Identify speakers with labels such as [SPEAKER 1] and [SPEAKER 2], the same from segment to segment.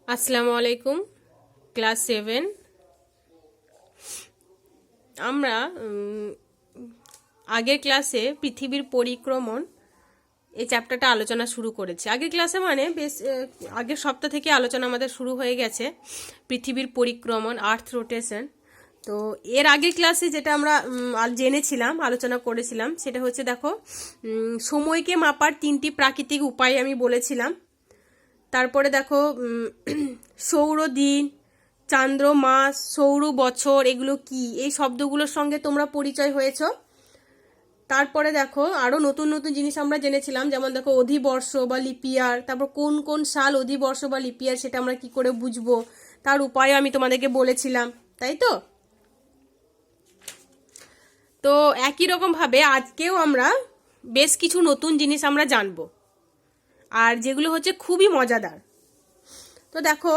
[SPEAKER 1] আসসালামু আলাইকুম। ক্লাস 7 আমরা আগের ক্লাসে পৃথিবীর পরিক্রমণ এই চ্যাপ্টারটা আলোচনা শুরু করেছি। আগের ক্লাসে মানে বেশ আগের সপ্তাহ থেকে আলোচনা আমাদের শুরু হয়ে গেছে পৃথিবীর পরিক্রমণ, আর্থ রোটেশন। তো এর আগের ক্লাসে যেটা আমরা জেনেছিলাম, আলোচনা করেছিলাম, সেটা হচ্ছে দেখো সময়কে মাপার 3টি প্রাকৃতিক উপায় আমি বলেছিলাম। তারপরে দেখো সৌরদিন, চান্দ্র মাস, সৌর বছর এগুলো কি, এই শব্দগুলোর সঙ্গে তোমরা পরিচয় হয়েছ। তারপরে দেখো আরও নতুন নতুন জিনিস আমরা জেনেছিলাম, যেমন দেখো অধিবর্ষ বা লিপিয়ার, তারপর কোন কোন সাল অধিবর্ষ বা লিপিয়ার সেটা আমরা কি করে বুঝবো তার উপায় আমি তোমাদেরকে বলেছিলাম, তাই তো। তো একই রকমভাবে আজকেও আমরা বেশ কিছু নতুন জিনিস আমরা জানবো, আর যেগুলো হচ্ছে খুবই মজাদার। তো দেখো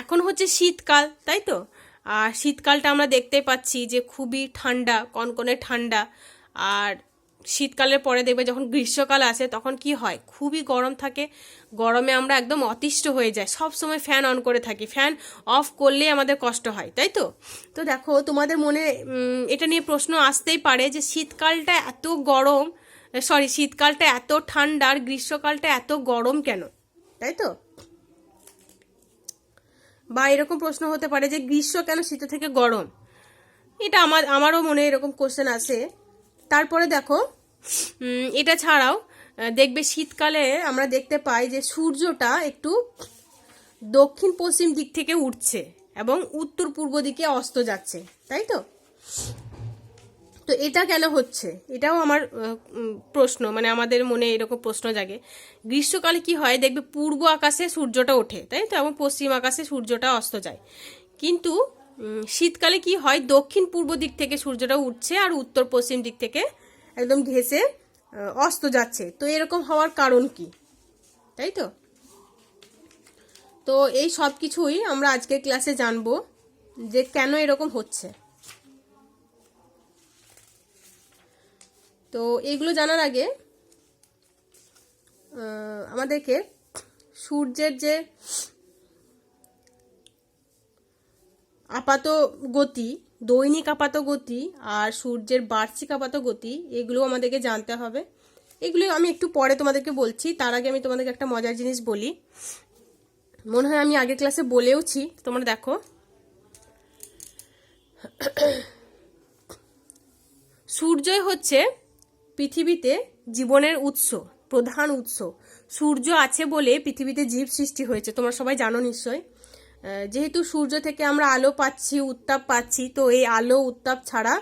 [SPEAKER 1] এখন হচ্ছে শীতকাল, তাই তো। আর শীতকালটা আমরা দেখতে পাচ্ছি যে খুবই ঠান্ডা, কনকনে ঠান্ডা। আর শীতকালের পরে দেখবে যখন গ্রীষ্মকাল আসে তখন কি হয়, খুবই গরম থাকে। গরমে আমরা একদম অতিষ্ঠ হয়ে যাই, সব সময় ফ্যান অন করে থাকি, ফ্যান অফ করলে আমাদের কষ্ট হয়, তাই তো। তো দেখো তোমাদের মনে এটা নিয়ে প্রশ্ন আসতেই পারে যে শীতকালটা এত গরম, শীতকালটা এত ঠান্ডা আর গ্রীষ্মকালটা এত গরম কেন, তাই তো। বা এরকম প্রশ্ন হতে পারে যে গ্রীষ্ম কেন শীত থেকে গরম, এটা আমারও মনে এরকম কোশ্চেন আসে। তারপরে দেখো এটা ছাড়াও দেখবে শীতকালে আমরা দেখতে পাই যে সূর্যটা একটু দক্ষিণ পশ্চিম দিক থেকে উঠছে এবং উত্তর পূর্ব দিকে অস্ত যাচ্ছে, তাই তো। তো এটা কেন হচ্ছে, এটাও আমার প্রশ্ন, মানে আমাদের মনে এরকম প্রশ্ন জাগে। গ্রীষ্মকালে কি হয়, দেখবে পূর্ব আকাশে সূর্যটা ওঠে, তাই তো, এবং পশ্চিম আকাশে সূর্যটা অস্ত যায়। কিন্তু শীতকালে কি হয়, দক্ষিণ পূর্ব দিক থেকে সূর্যটা উঠছে আর উত্তর পশ্চিম দিক থেকে একদম ঘেঁষে অস্ত যাচ্ছে। তো এরকম হওয়ার কারণ কি, তাই তো। তো এই সব কিছুই আমরা আজকের ক্লাসে জানবো যে কেন এরকম হচ্ছে। তো এইগুলো জানার আগে আমাদেরকে সূর্যের যে আপাত গতি, দৈনিক আপাত গতি আর সূর্যের বার্ষিক আপাত গতি, এগুলো আমাদেরকে জানতে হবে। এগুলো আমি একটু পরে তোমাদেরকে বলছি, তার আগে আমি তোমাদেরকে একটা মজার জিনিস বলি। মনে হয় আমি আগের ক্লাসে বলেওছি, তোমরা দেখো সূর্যই হচ্ছে পৃথিবীতে জীবনের উৎস, প্রধান উৎস। সূর্য আছে বলে পৃথিবীতে জীব সৃষ্টি হয়েছে, তোমরা সবাই জানো নিশ্চয়। যেহেতু সূর্য থেকে আমরা আলো পাচ্ছি, উত্তাপ পাচ্ছি, তো এই আলো উত্তাপ ছাড়া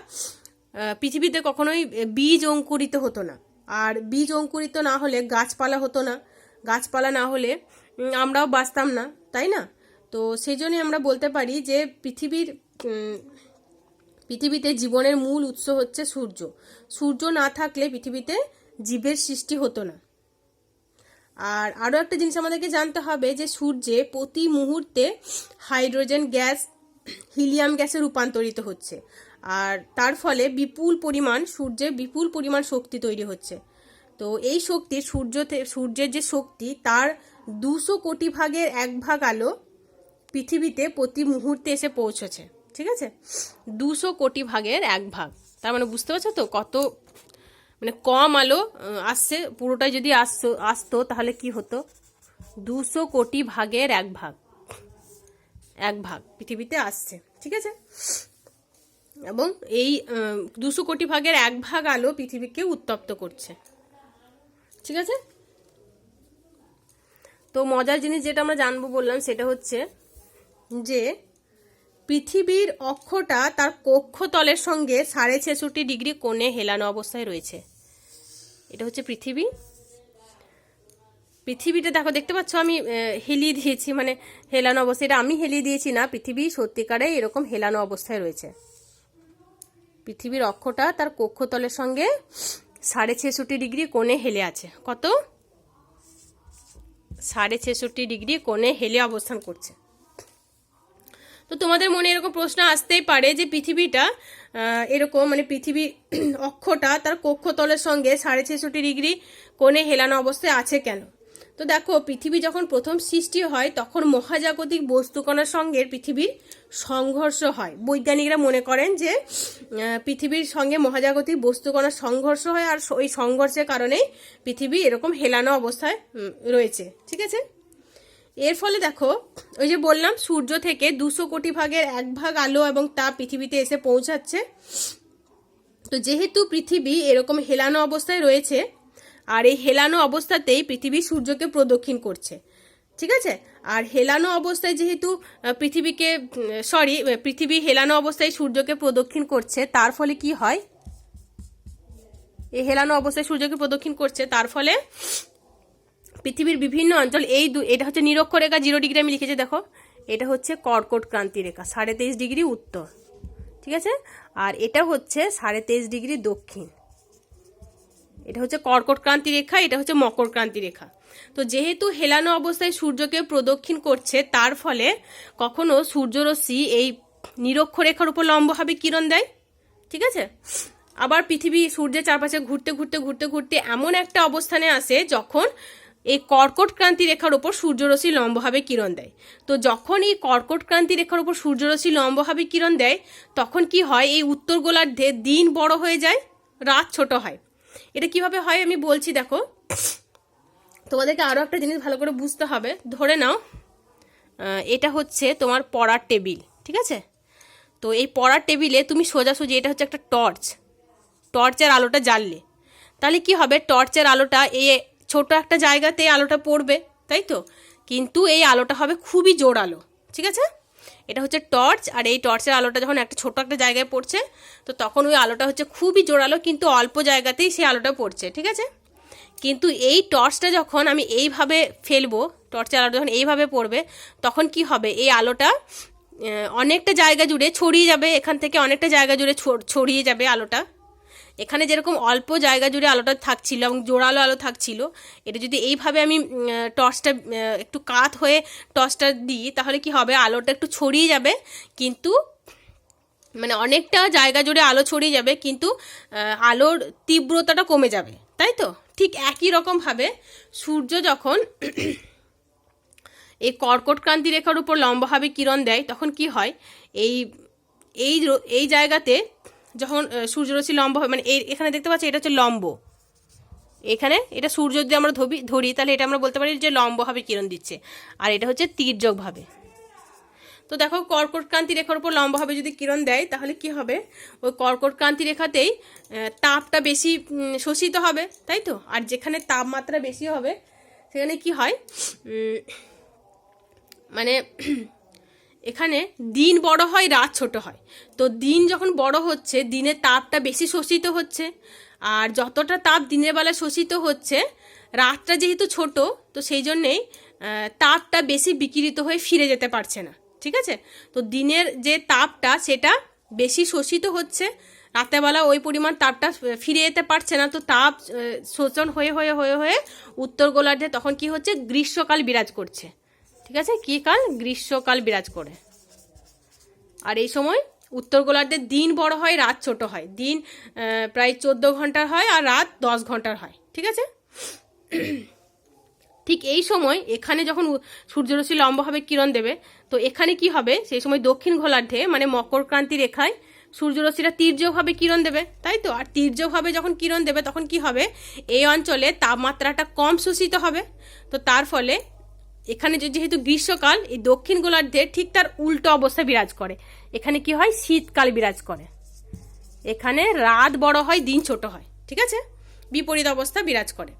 [SPEAKER 1] পৃথিবীতে কখনোই বীজ অঙ্কুরিত হতো না। আর বীজ অঙ্কুরিত না হলে গাছপালা হতো না, গাছপালা না হলে আমরাও বাঁচতাম না, তাই না। তো সেই জন্যই আমরা বলতে পারি যে পৃথিবীতে জীবনের মূল উৎস হচ্ছে সূর্য। সূর্য না থাকলে পৃথিবীতে জীবের সৃষ্টি হতো না। আর আরও একটা জিনিস আমাদেরকে জানতে হবে যে সূর্যে প্রতি মুহূর্তে হাইড্রোজেন গ্যাস হিলিয়াম গ্যাসে রূপান্তরিত হচ্ছে, আর তার ফলে সূর্যে বিপুল পরিমাণ শক্তি তৈরি হচ্ছে। তো এই শক্তি সূর্যের যে শক্তি, তার 200 কোটি ভাগের 1 ভাগ আলো পৃথিবীতে প্রতি মুহূর্তে এসে পৌঁছেছে, ঠিক আছে। 200 কোটি ভাগের 1 ভাগ, তার মানে বুঝতে পারছো তো কত মানে কম আলো আসছে। পুরোটাই যদি আসতো তাহলে কি হতো, 200 কোটি ভাগের 1 ভাগ পৃথিবীতে আসছে, ঠিক আছে। এবং এই 200 কোটি ভাগের 1 ভাগ আলো পৃথিবীকে উত্তপ্ত করছে, ঠিক আছে। তো মজার জিনিস যেটা আমরা জানবো বললাম সেটা হচ্ছে যে পৃথিবীর অক্ষটা তার কক্ষতলের সঙ্গে 66.5 ডিগ্রি কোণে হেলানো অবস্থায় রয়েছে। এটা হচ্ছে পৃথিবীটা দেখো, দেখতে পাচ্ছ আমি হেলিয়ে দিয়েছি, মানে হেলানো অবস্থা, এটা আমি হেলিয়ে দিয়েছি না, পৃথিবী সত্যিকারে এরকম হেলানো অবস্থায় রয়েছে। পৃথিবীর অক্ষটা তার কক্ষতলের সঙ্গে 66.5 ডিগ্রি কোণে হেলে আছে। কত? 66.5 ডিগ্রি কোণে হেলে অবস্থান করছে। তো তোমাদের মনে এরকম প্রশ্ন আসতেই পারে যে পৃথিবীটা এরকম, মানে পৃথিবী অক্ষটা তার কক্ষতলের সঙ্গে 66.5 ডিগ্রি কোণে হেলানো অবস্থায় আছে কেন। তো দেখো, পৃথিবী যখন প্রথম সৃষ্টি হয় তখন মহাজাগতিক বস্তুকণার সঙ্গে পৃথিবীর সংঘর্ষ হয়। বৈজ্ঞানিকরা মনে করেন যে পৃথিবীর সঙ্গে মহাজাগতিক বস্তুকণার সংঘর্ষ হয়, আর ওই সংঘর্ষের কারণেই পৃথিবী এরকম হেলানো অবস্থায় রয়েছে। ঠিক আছে, এর ফলে দেখো, ওই যে বললাম সূর্য থেকে 200 কোটি ভাগের 1 ভাগ আলো এবং তাপ পৃথিবীতে এসে পৌঁছাচ্ছে। তো যেহেতু পৃথিবী এরকম হেলানো অবস্থায় রয়েছে, আর এই হেলানো অবস্থাতেই পৃথিবী সূর্যকে প্রদক্ষিণ করছে। ঠিক আছে, আর হেলানো অবস্থায় যেহেতু পৃথিবী হেলানো অবস্থায় সূর্যকে প্রদক্ষিণ করছে, তার ফলে কি হয়, এই হেলানো অবস্থায় সূর্যকে প্রদক্ষিণ করছে, তার ফলে পৃথিবীর বিভিন্ন অঞ্চল, এটা হচ্ছে নিরক্ষরেখা 0 ডিগ্রি আমি লিখেছি, দেখো এটা হচ্ছে কর্কট ক্রান্তি রেখা 23.5 ডিগ্রি উত্তর। ঠিক আছে, আর এটা হচ্ছে 23.5 ডিগ্রি দক্ষিণ, এটা হচ্ছে কর্কট ক্রান্তি রেখা, এটা হচ্ছে মকর ক্রান্তি রেখা। তো যেহেতু হেলানো অবস্থায় সূর্যকে প্রদক্ষিণ করছে, তার ফলে কখনো সূর্যরশ্মি এই নিরক্ষরেখার উপর লম্বভাবে কিরণ দেয়। ঠিক আছে, আবার পৃথিবী সূর্যের চারপাশে ঘুরতে ঘুরতে ঘুরতে ঘুরতে এমন একটা অবস্থানে আসে যখন এই কর্কট ক্রান্তি রেখার উপর সূর্যরশ্মি লম্বভাবে কিরণ দেয়। তো যখন এই কর্কট ক্রান্তি রেখার উপর সূর্যরশ্মি লম্বভাবে কিরণ দেয়, তখন কি হয়, এই উত্তর গোলার্ধে দিন বড় হয়ে যায়, রাত ছোট হয়। এটা কিভাবে হয় আমি বলছি, দেখো তোমাদেরকে আরও একটা জিনিস ভালো করে বুঝতে হবে। ধরে নাও এটা হচ্ছে তোমার পড়ার টেবিল। ঠিক আছে, তো এই পড়ার টেবিলে তুমি সোজাসুজি, এটা হচ্ছে একটা টর্চের আলোটা জ্বাললে, তাহলে কি হবে, টর্চের আলোটা এই ছোট একটা জায়গাতে আলোটা পড়বে, তাই তো, কিন্তু এই আলোটা হবে খুবই জোর আলো। ঠিক আছে, এটা হচ্ছে টর্চ, আর এই টর্চের আলোটা যখন একটা ছোট একটা জায়গায় পড়ছে, তো তখন ওই আলোটা হচ্ছে খুবই জোর আলো, কিন্তু অল্প জায়গাতেই সেই আলোটা পড়ছে। ঠিক আছে, কিন্তু এই টর্চটা যখন আমি এইভাবে ফেলবো, টর্চের আলোটা যখন এইভাবে পড়বে, তখন কি হবে, এই আলোটা অনেকটা জায়গা জুড়ে ছড়িয়ে যাবে, এখান থেকে অনেকটা জায়গা জুড়ে ছড়িয়ে যাবে আলোটা। এখানে যেরকম অল্প জায়গা জুড়ে আলোটা থাকছিল এবং জোরালো আলো থাকছিল, এটা যদি এইভাবে আমি টর্চটা একটু কাত হয়ে টর্চটা দিই, তাহলে কি হবে, আলোটা একটু ছড়িয়ে যাবে, কিন্তু মানে অনেকটা জায়গা জুড়ে আলো ছড়িয়ে যাবে, কিন্তু আলোর তীব্রতাটা কমে যাবে, তাই তো। ঠিক একই রকমভাবে সূর্য যখন এই কর্কট ক্রান্তি রেখার উপর লম্বভাবে কিরণ দেয়, তখন কি হয়, এই জায়গাতে যখন সূর্যরশ্মি লম্ব হয়, মানে এখানে দেখতে পাচ্ছি এটা হচ্ছে লম্ব, এখানে এটা সূর্য যদি আমরা ধরি তাহলে এটা আমরা বলতে পারি যে লম্বভাবে কিরণ দিচ্ছে, আর এটা হচ্ছে তির্যকভাবে। তো দেখো, কর্কট ক্রান্তি রেখার উপর লম্বভাবে যদি কিরণ দেয়, তাহলে কি হবে, ওই কর্কট ক্রান্তি রেখাতেই তাপটা বেশি শোষিত হবে, তাই তো। আর যেখানে তাপমাত্রা বেশি হবে সেখানে কি হয়, মানে এখানে দিন বড় হয়, রাত ছোট হয়। তো দিন যখন বড় হচ্ছে, দিনের তাপটা বেশি শোষিত হচ্ছে, আর যতটা তাপ দিনের বেলা শোষিত হচ্ছে, রাতটা যেহেতু ছোট, তো সেই জন্যেই তাপটা বেশি বিকিরিত হয়ে ফিরে যেতে পারছে না। ঠিক আছে, তো দিনের যে তাপটা সেটা বেশি শোষিত হচ্ছে, রাতেরবেলা ওই পরিমাণ তাপটা ফিরে যেতে পারছে না, তো তাপ শোষণ হয়ে হয়ে হয়ে হয়ে উত্তর গোলার্ধে তখন কি হচ্ছে, গ্রীষ্মকাল বিরাজ করছে। ঠিক আছে, কি কাল, গ্রীষ্মকাল বিরাজ করে। আর এই সময় উত্তর গোলার্ধে দিন বড় হয়, রাত ছোট হয়, দিন প্রায় 14 ঘন্টার হয় আর রাত 10 ঘন্টার হয়। ঠিক আছে, ঠিক এই সময় এখানে যখন সূর্যরশ্মি লম্বভাবে কিরণ দেবে, তো এখানে কি হবে, সেই সময় দক্ষিণ গোলার্ধে মানে মকর ক্রান্তি রেখায় সূর্যরশ্মিটা তির্যকভাবে কিরণ দেবে, তাই তো। আর তির্যকভাবে যখন কিরণ দেবে, তখন কি হবে, এই অঞ্চলে তাপমাত্রাটা কম শোষিত হবে। তো তার ফলে এখানে যেহেতু গ্রীষ্মকাল, এই দক্ষিণ গোলার্ধে ঠিক তার উল্টো অবস্থা বিরাজ করে, এখানে কি হয়, শীতকাল বিরাজ করে, এখানে রাত বড় হয়, দিন ছোট হয়। ঠিক আছে, বিপরীত অবস্থা বিরাজ করে।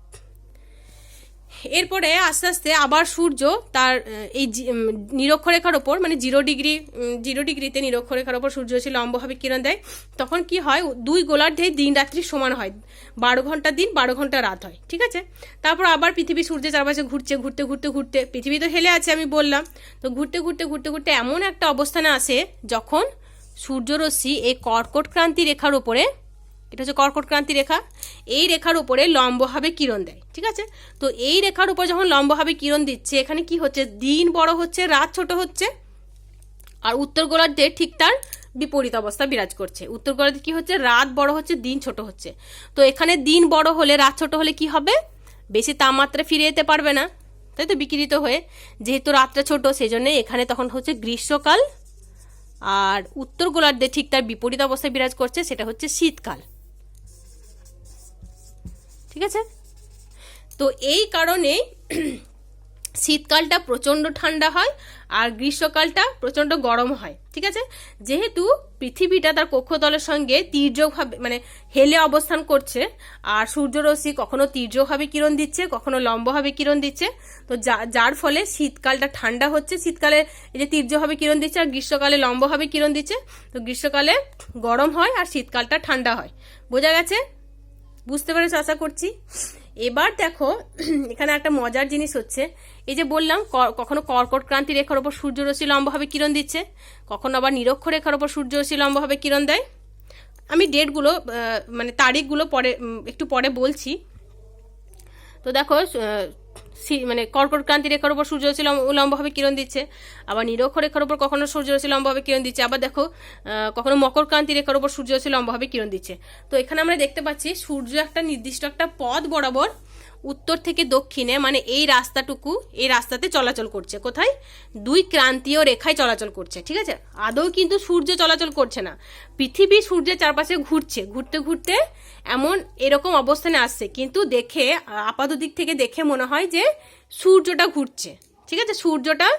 [SPEAKER 1] এরপরে আস্তে আস্তে আবার সূর্য তার এই নিরক্ষরেখার ওপর, মানে 0 ডিগ্রিতে নিরক্ষরেখার ওপর সূর্যরশ্মি লম্বভাবে কিরণ দেয়, তখন কি হয়, 2 গোলার্ধেই দিন রাত্রি সমান হয়, 12 ঘন্টা দিন 12 ঘন্টা রাত হয়। ঠিক আছে, তারপর আবার পৃথিবী সূর্যের চারপাশে ঘুরতে পৃথিবী তো হেলে আছে আমি বললাম, তো ঘুরতে এমন একটা অবস্থানে আসে যখন সূর্যরশ্মি এই কর্কট ক্রান্তি রেখার উপরে, এটা হচ্ছে কর্কট ক্রান্তি রেখা, এই রেখার উপরে লম্বভাবে কিরণ দেয়। ঠিক আছে, তো এই রেখার উপর যখন লম্বভাবে কিরণ দিচ্ছে, এখানে কি হচ্ছে, দিন বড় হচ্ছে, রাত ছোট হচ্ছে, আর উত্তর গোলার্ধে ঠিক তার বিপরীত অবস্থা বিরাজ করছে। উত্তর গোলার্ধে কি হচ্ছে, রাত বড় হচ্ছে, দিন ছোট হচ্ছে। তো এখানে দিন বড় হলে, রাত ছোট হলে কি হবে, বেশি তাপমাত্রা ফিরে যেতে পারবে না, তাই তো, বিকিরিত হয়ে। যেহেতু রাতটা ছোট সেই জন্য এখানে তখন হচ্ছে গ্রীষ্মকাল, আর উত্তর গোলার্ধে ঠিক তার বিপরীত অবস্থায় বিরাজ করছে, সেটা হচ্ছে শীতকাল। ঠিক আছে, তো এই কারণে শীতকালটা প্রচণ্ড ঠান্ডা হয় আর গ্রীষ্মকালটা প্রচণ্ড গরম হয়। ঠিক আছে, যেহেতু পৃথিবীটা তার কক্ষতলের সঙ্গে তির্যকভাবে মানে হেলে অবস্থান করছে, আর সূর্যরশ্মি কখনো তির্যকভাবে কিরণ দিচ্ছে, কখনো লম্বভাবে কিরণ দিচ্ছে, তো যার ফলে শীতকালটা ঠান্ডা হচ্ছে। শীতকালে এই যে তির্যকভাবে কিরণ দিচ্ছে আর গ্রীষ্মকালে লম্বভাবে কিরণ দিচ্ছে, তো গ্রীষ্মকালে গরম হয় আর শীতকালটা ঠান্ডা হয়। বোঝা গেছে? বুঝতে পেরেছ আশা করছি। এবার দেখো এখানে একটা মজার জিনিস হচ্ছে, এই যে বললাম কখনো কর্কট ক্রান্তি রেখার উপর সূর্যরশ্মি লম্বভাবে কিরণ দিচ্ছে, কখনো আবার নিরক্ষ রেখার উপর সূর্যরশ্মি লম্বভাবে কিরণ দেয়। আমি ডেটগুলো মানে তারিখগুলো পরে একটু পরে বলছি। তো দেখো মানে কর্কট ক্রান্তি রেখার উপর সূর্যরশ্মি লম্বভাবে কিরণ দিচ্ছে, আবার নিরক্ষ রেখার উপর কখনো সূর্যরশ্মি লম্বভাবে কিরণ দিচ্ছে, আবার দেখো কখনো মকর ক্রান্তি রেখার উপর সূর্যরশ্মি লম্বভাবে কিরণ দিচ্ছে। তো এখানে আমরা দেখতে পাচ্ছি সূর্য একটা নির্দিষ্ট একটা পথ বরাবর উত্তর থেকে দক্ষিণে, মানে এই রাস্তাটুকু, এই রাস্তাতে চলাচল করছে। কোথায়? দুই ক্রান্তীয় রেখায় চলাচল করছে। ঠিক আছে, আদৌ কিন্তু সূর্য চলাচল করছে না, পৃথিবী সূর্যের চারপাশে ঘুরছে, ঘুরতে ঘুরতে এমন এরকম অবস্থানে আসছে, কিন্তু দেখে আপাত দিক থেকে দেখে মনে হয় যে সূর্যটা ঘুরছে। ঠিক আছে, সূর্যটা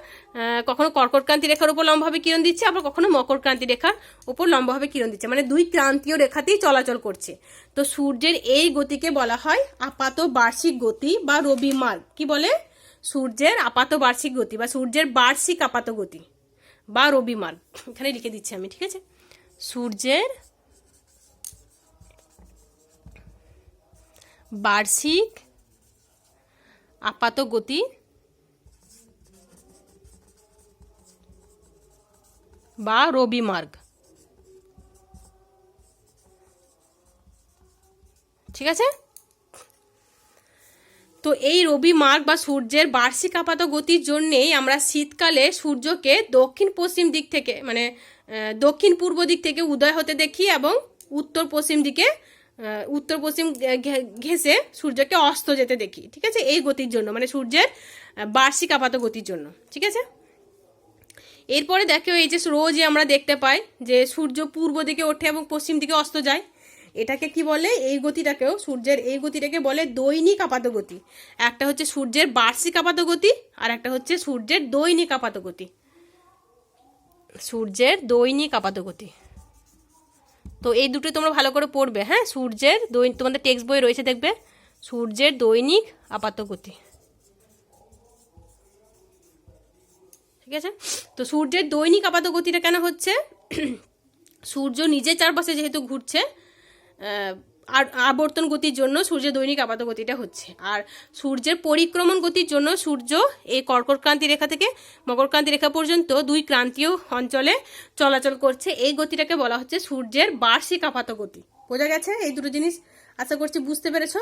[SPEAKER 1] কখনো কর্কট ক্রান্তি রেখার উপর লম্বভাবে কিরণ দিচ্ছে, আবার কখনো মকর ক্রান্তি রেখার উপর লম্বভাবে কিরণ দিচ্ছে, মানে দুই ক্রান্তীয় রেখাতেই চলাচল করছে। তো সূর্যের এই গতিকে বলা হয় আপাত বার্ষিক গতি বা রবি মার্গ। কি বলে? সূর্যের আপাত বার্ষিক গতি বা সূর্যের বার্ষিক আপাত গতি বা রবি মার্গ। এখানে লিখে দিচ্ছি আমি। ঠিক আছে, সূর্যের বার্ষিক আপাত গতি বা রবি মার্গ। ঠিক আছে, তো এই রবি মার্গ বা সূর্যের বার্ষিক আপাত গতির জন্যেই আমরা শীতকালে সূর্যকে দক্ষিণ পশ্চিম দিক থেকে মানে দক্ষিণ পূর্ব দিক থেকে উদয় হতে দেখি এবং উত্তর পশ্চিম দিকে উত্তর পশ্চিম ঘেঁষে সূর্যকে অস্ত যেতে দেখি। ঠিক আছে, এই গতির জন্য, মানে সূর্যের বার্ষিক আপাত গতির জন্য। ঠিক আছে, এরপরে দেখো এই যে রোজই আমরা দেখতে পাই যে সূর্য পূর্ব দিকে ওঠে এবং পশ্চিম দিকে অস্ত যায়। এটাকে কি বলে? এই গতিটাকেও, সূর্যের এই গতিটাকে বলে দৈনিক আপাত গতি। একটা হচ্ছে সূর্যের বার্ষিক আপাত গতি আর একটা হচ্ছে সূর্যের দৈনিক আপাত গতি। সূর্যের দৈনিক আপাত গতি, তো এই দুটো তোমরা ভালো করে পড়বে। হ্যাঁ, সূর্যের তোমাদের টেক্সট বই রয়েছে, দেখবে সূর্যের দৈনিক আপাত গতি। ঠিক আছে, তো সূর্যের দৈনিক আপাত গতিটা কেন হচ্ছে? সূর্য নিজের চারপাশে যেহেতু ঘুরছে, আর আবর্তন গতির জন্য সূর্যের দৈনিক আপাত গতিটা হচ্ছে। আর সূর্যের পরিক্রমণ গতির জন্য সূর্য এই কর্কট ক্রান্তি রেখা থেকে মকর ক্রান্তি রেখা পর্যন্ত দুই ক্রান্তীয় অঞ্চলে চলাচল করছে। এই গতিটাকে বলা হচ্ছে সূর্যের বার্ষিক আপাত গতি। বোঝা গেছে? এই দুটো জিনিস আশা করছি বুঝতে পেরেছ।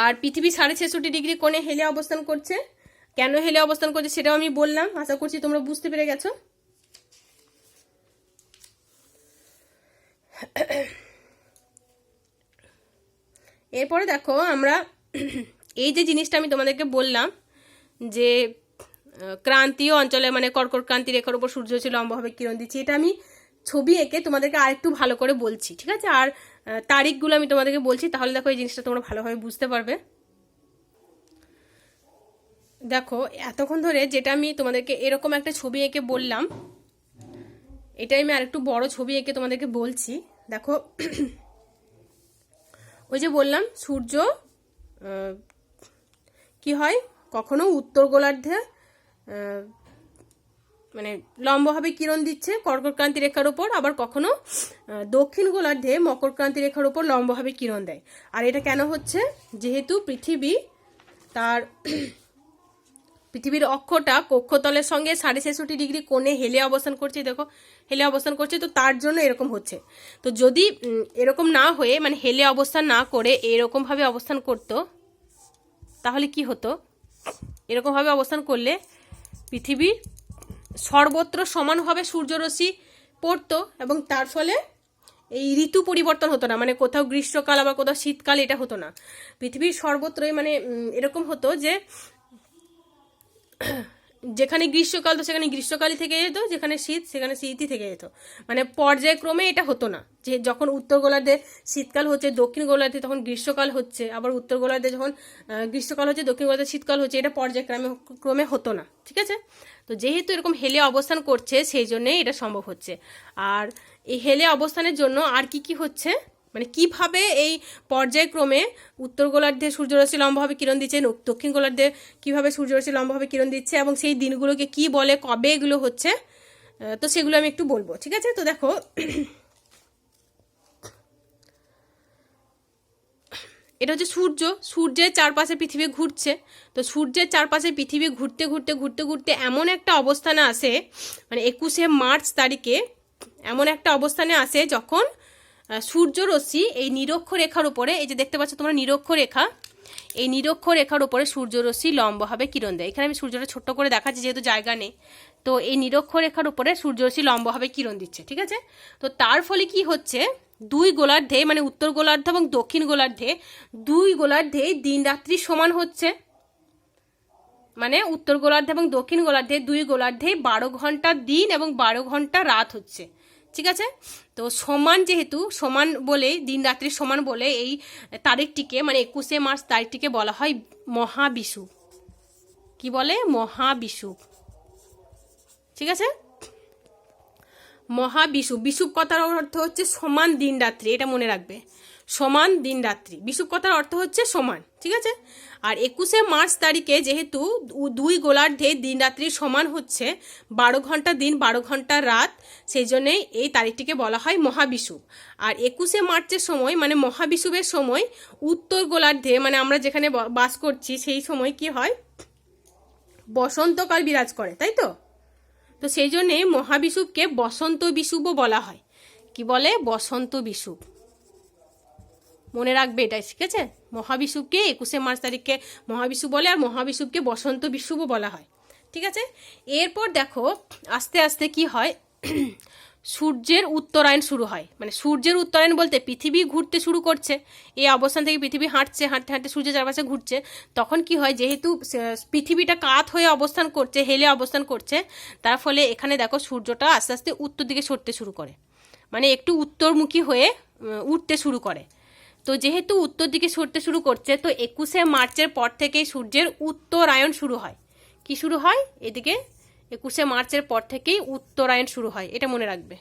[SPEAKER 1] আর পৃথিবী 66.5 ডিগ্রি কোণে হেলে অবস্থান করছে। কেন হেলে অবস্থান করছে সেটাও আমি বললাম, আশা করছি তোমরা বুঝতে পেরে গেছো। এরপরে দেখো আমরা এই যে জিনিসটা আমি তোমাদেরকে বললাম যে ক্রান্তীয় অঞ্চলে মানে কর্কট ক্রান্তি রেখার উপর সূর্য হচ্ছে লম্বভাবে কিরণ দিচ্ছে, এটা আমি ছবি এঁকে তোমাদেরকে আরেকটু ভালো করে বলছি। ঠিক আছে, আর তারিখগুলো আমি তোমাদেরকে বলছি, তাহলে দেখো এই জিনিসটা তোমরা ভালোভাবে বুঝতে পারবে। দেখো এতক্ষণ ধরে যেটা আমি তোমাদেরকে এরকম একটা ছবি এঁকে বললাম, এটাই আমি আরেকটু বড় ছবি এঁকে তোমাদেরকে বলছি। দেখো ওই যে বললাম সূর্য কি হয়, কখনো উত্তর গোলার্ধে মানে লম্বভাবে কিরণ দিচ্ছে কর্কট ক্রান্তি রেখার উপর, আবার কখনো দক্ষিণ গোলার্ধে মকর ক্রান্তি রেখার উপর লম্বভাবে কিরণ দেয়। আর এটা কেন হচ্ছে? যেহেতু পৃথিবীর অক্ষটা কক্ষতলের সঙ্গে 66.5 ডিগ্রি কোণে হেলে অবস্থান করছে। দেখো হেলে অবস্থান করছে, তো তার জন্য এরকম হচ্ছে। তো যদি এরকম না হয়ে মানে হেলে অবস্থান না করে এরকমভাবে অবস্থান করতো, তাহলে কি হতো? এরকমভাবে অবস্থান করলে পৃথিবীর সর্বত্র সমানভাবে সূর্যরশ্মি পড়তো এবং তার ফলে এই ঋতু পরিবর্তন হতো না, মানে কোথাও গ্রীষ্মকাল আবার কোথাও শীতকাল, এটা হতো না। পৃথিবীর সর্বত্রই মানে এরকম হতো যে যেখানে গ্রীষ্মকাল তো সেখানে গ্রীষ্মকালই থেকে যেত, যেখানে শীত সেখানে শীতই থেকে যেত, মানে পর্যায়ক্রমে এটা হতো না যে যখন উত্তর গোলার্ধে শীতকাল হচ্ছে দক্ষিণ গোলার্ধে তখন গ্রীষ্মকাল হচ্ছে, আবার উত্তর গোলার্ধে যখন গ্রীষ্মকাল হচ্ছে দক্ষিণ গোলার্ধে শীতকাল হচ্ছে, এটা পর্যায়ক্রমে ক্রমে হতো না। ঠিক আছে, তো যেহেতু এরকম হেলে অবস্থান করছে সেই জন্যই এটা সম্ভব হচ্ছে। আর এই হেলে অবস্থানের জন্য আর কি কি হচ্ছে, মানে কিভাবে এই পর্যায়ক্রমে উত্তর গোলার্ধে সূর্যরশ্মি লম্বভাবে কিরণ দিচ্ছে, দক্ষিণ গোলার্ধে কিভাবে সূর্যরশ্মি লম্বভাবে কিরণ দিচ্ছে, এবং সেই দিনগুলোকে কি বলে, কবে এগুলো হচ্ছে, তো সেগুলো আমি একটু বলবো। ঠিক আছে, তো দেখো এটা হচ্ছে সূর্য, সূর্যের চারপাশে পৃথিবী ঘুরছে। তো সূর্যের চারপাশে পৃথিবী ঘুরতে ঘুরতে ঘুরতে ঘুরতে এমন একটা অবস্থানে আসে, মানে 21শে মার্চ তারিখে এমন একটা অবস্থানে আসে যখন সূর্যরশ্মি এই নিরক্ষরেখার উপরে, এই যে দেখতে পাচ্ছ তোমরা নিরক্ষরেখা, এই নিরক্ষরেখার উপরে সূর্যরশ্মি লম্বভাবে কিরণ দেয়। এখানে আমি সূর্যটা ছোট্ট করে দেখাচ্ছি যেহেতু জায়গা নেই। তো এই নিরক্ষরেখার উপরে সূর্যরশ্মি লম্বভাবে কিরণ দিচ্ছে। ঠিক আছে, তো তার ফলে কি হচ্ছে, দুই গোলার্ধে মানে উত্তর গোলার্ধ এবং দক্ষিণ গোলার্ধে দুই গোলার্ধে দিন রাত্রি সমান হচ্ছে। মানে উত্তর গোলার্ধ এবং দক্ষিণ গোলার্ধে দুই গোলার্ধে 12 ঘন্টা দিন এবং 12 ঘন্টা রাত হচ্ছে। ঠিক আছে, তো সমান যেহেতু সমান বলে দিন রাত্রি সমান বলে এই তারিখটিকে মানে 21শে মার্চ তারিখটিকে বলা হয় মহাবিষুব। কি বলে? মহাবিষুব। ঠিক আছে, মহাবিষুব। বিষুব কথার অর্থ হচ্ছে সমান দিন রাত্রি, এটা মনে রাখবে, সমান দিন রাত্রি। বিষুব কথার অর্থ হচ্ছে সমান। ঠিক আছে, আর 21শে মার্চ তারিখে যেহেতু দুই গোলার্ধে দিন রাত্রি সমান হচ্ছে, 12 ঘন্টা দিন 12 ঘন্টা রাত, সেই জন্যেই এই তারিখটিকে বলা হয় মহাবিষুব। আর 21শে মার্চের সময় মানে মহাবিষুবের সময় উত্তর গোলার্ধে মানে আমরা যেখানে বাস করছি সেই সময় কি হয়, বসন্তকাল বিরাজ করে, তাই তো? তো সেই জন্যে মহাবিষুবকে বসন্ত বিষুবও বলা হয়। কি বলে? বসন্ত বিষুব। মনে রাখবে এটা, ঠিক আছে? মহাবিষুবকে 21শে মার্চ তারিখকে মহাবিষুব বলে, আর মহাবিষুবকে বসন্ত বিষুবও বলা হয়। ঠিক আছে, এরপর দেখো আস্তে আস্তে কি হয়, সূর্যের উত্তরায়ণ শুরু হয়। মানে সূর্যের উত্তরায়ণ বলতে পৃথিবী ঘুরতে শুরু করছে, এই অবস্থান থেকে পৃথিবী হাঁটছে, হাঁটতে হাঁটতে সূর্যের চারপাশে ঘুরছে। তখন কি হয়, যেহেতু পৃথিবীটা কাত হয়ে অবস্থান করছে, হেলে অবস্থান করছে, তার ফলে এখানে দেখো সূর্যটা আস্তে আস্তে উত্তর দিকে সরতে শুরু করে, মানে একটু উত্তরমুখী হয়ে উঠতে শুরু করে। তো যেহেতু উত্তর দিকে সরতে শুরু করছে, তো 21শে মার্চের পর থেকেই সূর্যের উত্তরায়ণ শুরু হয়। কি শুরু হয়? এদিকে 21শে মার্চের পর থেকেই উত্তরায়ণ শুরু হয়, এটা মনে রাখবে।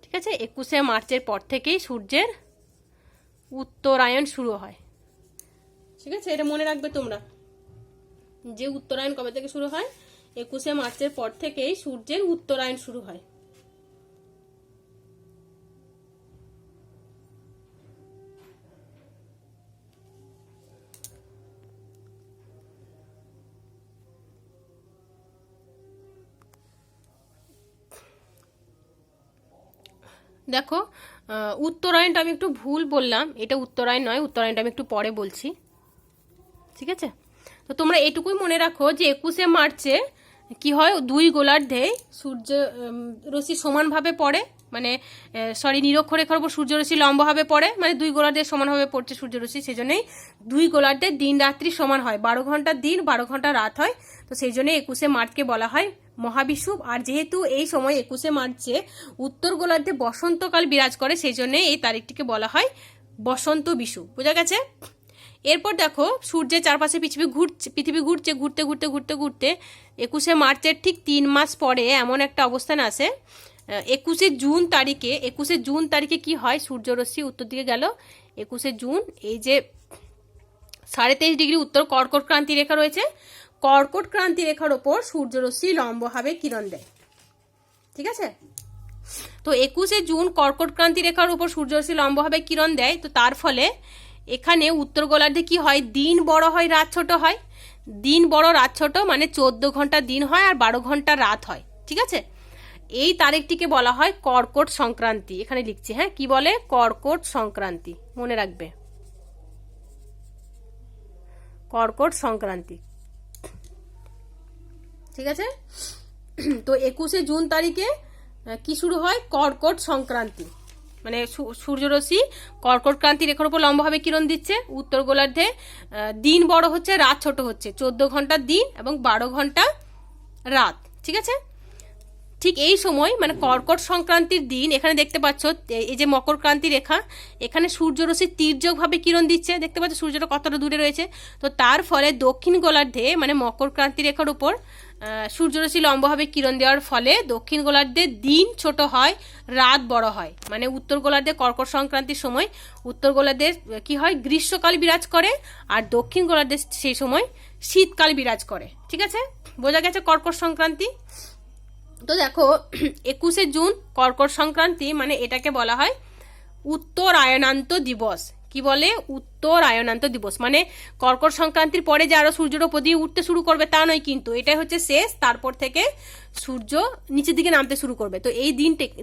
[SPEAKER 1] ঠিক আছে, 21শে মার্চের পর থেকেই সূর্যের উত্তরায়ণ শুরু হয়। ঠিক আছে, এটা মনে রাখবে তোমরা যে উত্তরায়ণ কবে থেকে শুরু হয়, 21শে মার্চের পর থেকেই সূর্যের উত্তরায়ণ শুরু হয়। দেখো উত্তরায়ণটা আমি একটু ভুল বললাম, এটা উত্তরায়ণ নয়, উত্তরায়ণটা আমি একটু পরে বলছি। ঠিক আছে, তো তোমরা এটুকুই মনে রাখো যে 21শে মার্চে কি হয়, দুই গোলার্ধে সূর্য রশ্মি সমানভাবে পড়ে, মানে নিরক্ষরেখার উপর সূর্যরশ্মি লম্বভাবে পড়ে, মানে দুই গোলার্ধে সমানভাবে পড়ছে সূর্যরশ্মি, সেই জন্যই দুই গোলার্ধে দিন রাত্রি সমান হয়, 12 ঘন্টা দিন 12 ঘন্টা রাত হয়। তো সেই জন্যই 21শে মার্চকে বলা হয় মহাবিষুব। আর যেহেতু এই সময় 21শে মার্চে উত্তর গোলার্ধে বসন্তকাল বিরাজ করে, সেই জন্য এই তারিখটিকে বলা হয় বসন্ত বিষুব। বোঝা গেছে? এরপর দেখো সূর্যের চারপাশে পৃথিবী ঘুরছে, ঘুরতে ঘুরতে ঘুরতে ঘুরতে 21শে মার্চের ঠিক 3 মাস পরে এমন একটা অবস্থান আসে, 21শে জুন তারিখে কি হয়, সূর্যরশ্মি উত্তর দিকে গেল। 21শে জুন, এই যে 23.5 ডিগ্রি উত্তর কর্কট ক্রান্তি রেখা রয়েছে, কর্কট ক্রান্তি রেখার ওপর সূর্যরশ্মি লম্বভাবে কিরণ দেয়। ঠিক আছে, তো 21শে জুন কর্কট ক্রান্তি রেখার উপর সূর্যরশ্মি লম্বভাবে কিরণ দেয়। তো তার ফলে এখানে উত্তর গোলার্ধে কি হয়, দিন বড় হয় রাত ছোট হয়। দিন বড় রাত ছোট মানে 14 ঘন্টা দিন হয় আর 12 ঘন্টা রাত হয়। ঠিক আছে, এই তারিখটিকে বলা হয় কর্কট সংক্রান্তি। এখানে লিখছি, হ্যাঁ, কি বলে? কর্কট সংক্রান্তি, মনে রাখবে, কর্কট সংক্রান্তি। ঠিক আছে, তো 21শে জুন তারিখে কি শুরু হয়, কর্কট সংক্রান্তি। মানে সূর্যরশ্মি কর্কট ক্রান্তি রেখার উপর লম্বভাবে কিরণ দিচ্ছে। উত্তর গোলার্ধে দিন বড় হচ্ছে, রাত ছোট হচ্ছে, 14 ঘন্টা দিন এবং 12 ঘন্টা রাত। ঠিক আছে, ঠিক এই সময় মানে কর্কট সংক্রান্তির দিন এখানে দেখতে পাচ্ছ এই যে মকর ক্রান্তি রেখা, এখানে সূর্যরশ্মি তির্যকভাবে কিরণ দিচ্ছে, দেখতে পাচ্ছ সূর্যটা কতটা দূরে রয়েছে। তো তার ফলে দক্ষিণ গোলার্ধে মানে মকর ক্রান্তি রেখার উপর সূর্যরশ্মি লম্বভাবে কিরণ দেওয়ার ফলে দক্ষিণ গোলার্ধে দিন ছোট হয়, রাত বড় হয়। মানে উত্তর গোলার্ধে কর্কট সংক্রান্তির সময় উত্তর গোলার্ধে কি হয়, গ্রীষ্মকাল বিরাজ করে, আর দক্ষিণ গোলার্ধে সেই সময় শীতকাল বিরাজ করে। ঠিক আছে, বোঝা গেছে কর্কট সংক্রান্তি। তো দেখো 21শে জুন কর্কট সংক্রান্তি, মানে এটাকে বলা হয় উত্তরায়ণান্ত দিবস। কি বলে, উত্তরায়ণান্ত দিবস। মানে কর্কট সংক্রান্তির পরে যে আরো সূর্যের উপর দিয়ে উঠতে শুরু করবে তা নয়, কিন্তু এটাই হচ্ছে শেষ, তারপর থেকে সূর্য নিচের দিকে নামতে শুরু করবে। তো এই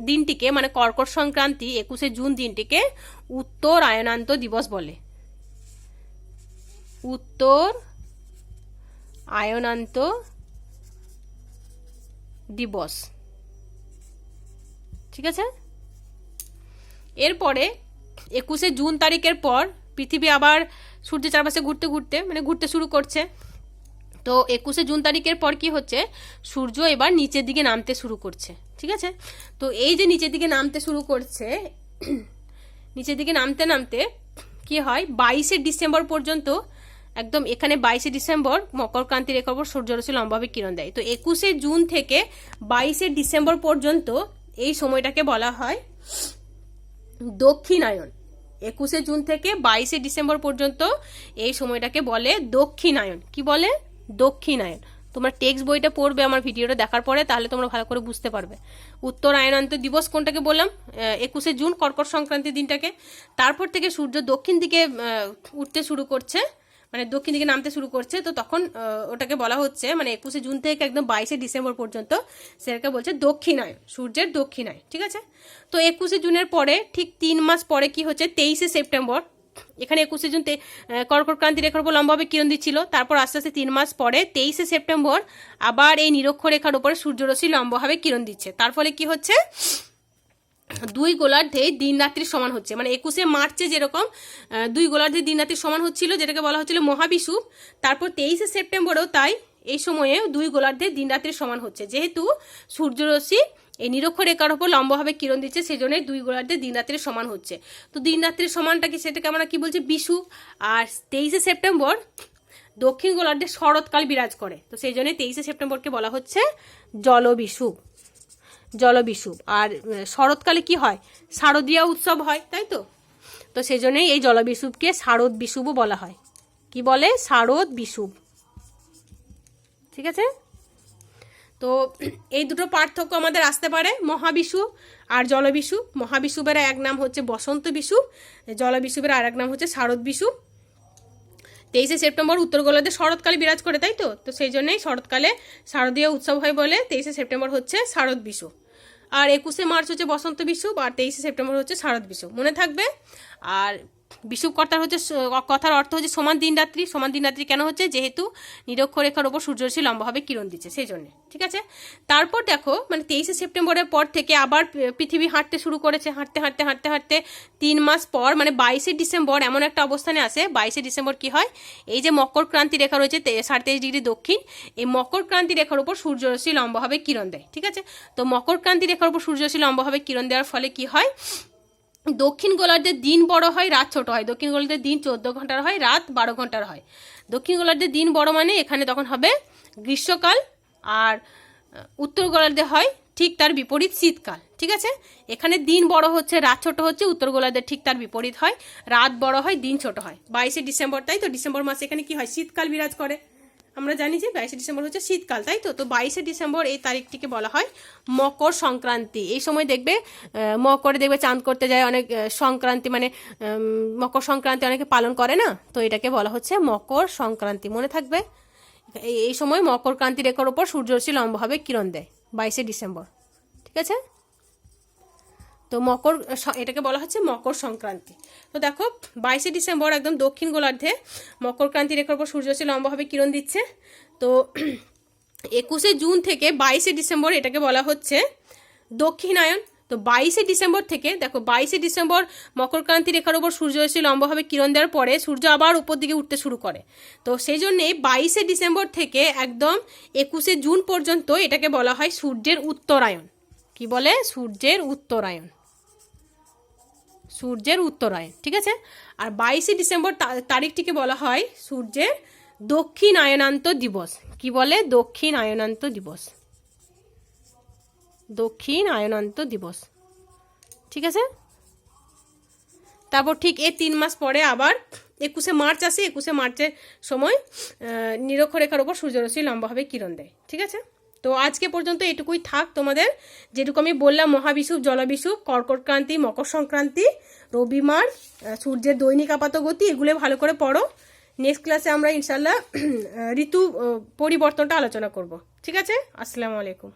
[SPEAKER 1] দিনটিকে মানে কর্কট সংক্রান্তি 21শে জুন দিনটিকে উত্তরায়ণান্ত দিবস বলে। উত্তরায়ণান্ত দিবস। ঠিক আছে, এরপরে 21শে জুন তারিখের পর পৃথিবী আবার সূর্যের চারপাশে ঘুরতে শুরু করছে। তো 21শে জুন তারিখের পর কি হচ্ছে, সূর্য এবার নিচের দিকে নামতে শুরু করছে। ঠিক আছে, তো এই যে নিচের দিকে নামতে শুরু করছে, নিচের দিকে নামতে নামতে কি হয়, 22শে ডিসেম্বর পর্যন্ত একদম এখানে 22শে ডিসেম্বর মকর ক্রান্তি রেখার উপর সূর্যরশ্মি লম্বভাবে কিরণ দেয়। তো 21শে জুন থেকে 22শে ডিসেম্বর পর্যন্ত এই সময়টাকে বলা হয় দক্ষিণায়ন। 21শে জুন থেকে 22শে ডিসেম্বর পর্যন্ত এই সময়টাকে বলে দক্ষিণায়ন। কি বলে, দক্ষিণায়ন। তোমরা টেক্সট বইটা পড়বে আমার ভিডিওটা দেখার পরে, তাহলে তোমরা ভালো করে বুঝতে পারবে। উত্তরায়ণান্ত দিবস কোনটাকে বললাম, 21শে জুন কর্কট সংক্রান্তির দিনটাকে। তারপর থেকে সূর্য দক্ষিণ দিকে উঠতে শুরু করছে, মানে দক্ষিণ দিকে নামতে শুরু করছে। তো তখন ওটাকে বলা হচ্ছে মানে 21শে জুন থেকে একদম 22শে ডিসেম্বর পর্যন্ত সেটাকে বলছে দক্ষিণায়ন, সূর্যের দক্ষিণায়ন। ঠিক আছে, তো 21শে জুনের পরে ঠিক 3 মাস পরে কি হচ্ছে, 23শে সেপ্টেম্বর, এখানে 21শে জুন কর্কট ক্রান্তি রেখার উপর লম্বভাবে কিরণ দিচ্ছিল। তারপর আস্তে আস্তে 3 মাস পরে 23শে সেপ্টেম্বর আবার এই নিরক্ষরেখার উপরে সূর্যরশ্মি লম্বভাবে কিরণ দিচ্ছে। তার ফলে কি হচ্ছে, দুই গোলার্ধে দিন রাত্রির সমান হচ্ছে। মানে 21শে মার্চে যেরকম দুই গোলার্ধে দিন রাত্রির সমান হচ্ছিল, যেটাকে বলা হচ্ছিল মহাবিষুব, তারপর 23শে সেপ্টেম্বরেও তাই এই সময়ে দুই গোলার্ধে দিন রাত্রির সমান হচ্ছে। যেহেতু সূর্যরশ্মি এই নিরক্ষরেখার উপর লম্বভাবে কিরণ দিচ্ছে, সেই জন্য দুই গোলার্ধে দিন রাত্রির সমান হচ্ছে। তো দিন রাত্রির সমানটা কি, সেটাকে আমরা কি বলছি, বিষুব। আর 23শে সেপ্টেম্বর দক্ষিণ গোলার্ধে শরৎকাল বিরাজ করে, তো সেই জন্য 23শে সেপ্টেম্বরকে বলা হচ্ছে জলবিষুব। জলবিষুব। আর শরৎকালে কি হয়, শারদীয় উৎসব হয়, তাই তো। তো সেই জন্যই এই জলবিষুবকে শারদ বিষুবও বলা হয়। কি বলে, শারদ বিষুব। ঠিক আছে, তো এই দুটো পার্থক্য আমাদের আসতে পারে, মহাবিষুব আর জলবিষুব। মহাবিষুবের এক নাম হচ্ছে বসন্ত বিষুব, জলবিষুবের আর এক নাম হচ্ছে শারদ বিষুব। 23শে সেপ্টেম্বর উত্তর গোলার্ধে শরৎকালে বিরাজ করে, তাই তো। তো সেই জন্যই শরৎকালে শারদীয় উৎসব হয় বলে 23শে সেপ্টেম্বর হচ্ছে শারদ বিষুব। আর 21শে মার্চ হচ্ছে বসন্ত বিষুব, আর 23শে সেপ্টেম্বর হচ্ছে শারদ বিষুব, মনে থাকবে। আর বিষুব কথার অর্থ হচ্ছে সমান দিন রাত্রি। সমান দিন রাত্রি কেন হচ্ছে, যেহেতু নিরক্ষরেখার ওপর সূর্যরশ্মি লম্বভাবে কিরণ দিচ্ছে, সেই জন্য। ঠিক আছে, তারপর দেখো মানে 23শে সেপ্টেম্বরের পর থেকে আবার পৃথিবী হাঁটতে শুরু করেছে। হাঁটতে হাঁটতে হাঁটতে হাঁটতে 3 মাস পর মানে 22শে ডিসেম্বর এমন একটা অবস্থানে আসে। 22শে ডিসেম্বর কি হয়, এই যে মকর ক্রান্তি রেখা রয়েছে 23.5 ডিগ্রি দক্ষিণ, এই মকর ক্রান্তি রেখার উপর সূর্যরশ্মি লম্বভাবে কিরণ দেয়। ঠিক আছে, তো মকর ক্রান্তি রেখার উপর সূর্যরশ্মি লম্বভাবে কিরণ দেওয়ার ফলে কি হয়, দক্ষিণ গোলার্ধে দিন বড় হয়, রাত ছোট হয়। দক্ষিণ গোলার্ধে দিন 14 ঘন্টার হয়, রাত 12 ঘন্টার হয়। দক্ষিণ গোলার্ধে দিন বড় মানে এখানে তখন হবে গ্রীষ্মকাল, আর উত্তর গোলার্ধে হয় ঠিক তার বিপরীত শীতকাল। ঠিক আছে, এখানে দিন বড় হচ্ছে, রাত ছোট হচ্ছে। উত্তর গোলার্ধে ঠিক তার বিপরীত হয়, রাত বড় হয়, দিন ছোট হয়। 22শে ডিসেম্বর, তাই তো, ডিসেম্বর মাসে এখানে কি হয়, শীতকাল বিরাজ করে। আমরা জানি যে 22শে ডিসেম্বর হচ্ছে শীতকাল, তাই তো। তো 22শে ডিসেম্বর এই তারিখটিকে বলা হয় মকর সংক্রান্তি। এই সময় দেখবে মকরে দেখবে চাঁদ করতে যায় অনেক, সংক্রান্তি মানে মকর সংক্রান্তি অনেকে পালন করে না, তো এটাকে বলা হচ্ছে মকর সংক্রান্তি, মনে থাকবে। এই সময় মকর ক্রান্তি রেখার উপর সূর্যরশ্মি লম্বভাবে কিরণ দেয় 22শে ডিসেম্বর। ঠিক আছে, তো এটাকে বলা হচ্ছে মকর সংক্রান্তি। তো দেখো 22শে ডিসেম্বর একদম দক্ষিণ গোলার্ধে মকর ক্রান্তি রেখার উপর সূর্যরশ্মি লম্বভাবে কিরণ দিচ্ছে। তো 21শে জুন থেকে 22শে ডিসেম্বর এটাকে বলা হচ্ছে দক্ষিণায়ন। তো 22শে ডিসেম্বর থেকে দেখো 22শে ডিসেম্বর মকরক্রান্তি রেখার ওপর সূর্য এসে লম্বভাবে কিরণ দেওয়ার পরে সূর্য আবার উপর দিকে উঠতে শুরু করে। তো সেই জন্যে 22শে ডিসেম্বর থেকে একদম 21শে জুন পর্যন্ত এটাকে বলা হয় সূর্যের উত্তরায়ণ। কি বলে? সূর্যের উত্তরায়ণ, সূর্যের উত্তরায়ণ, ঠিক আছে। আর 22শে ডিসেম্বর তারিখটিকে বলা হয় সূর্যের দক্ষিণায়নান্ত দিবস। কি বলে? দক্ষিণায়নান্ত দিবস, দক্ষিণায়নান্ত দিবস, ঠিক আছে। তারপর ঠিক এই 3 মাস পরে আবার 21শে মার্চ আসে। 21শে মার্চের সময় নিরক্ষরেখার ওপর সূর্যরশ্মি লম্বাভাবে কিরণ দেয়, ঠিক আছে। তো আজকে পর্যন্ত এটুকুই থাক তোমাদের, যেটুকু আমি বললাম মহাবিষুব, জলবিষুব, কর্কটক্রান্তি, মকর সংক্রান্তি, রবিমার, সূর্যের দৈনিক আপাত গতি, এগুলো ভালো করে পড়ো। নেক্সট ক্লাসে আমরা ইনশাল্লাহ ঋতু পরিবর্তনটা আলোচনা করব, ঠিক আছে। আসসালামু আলাইকুম।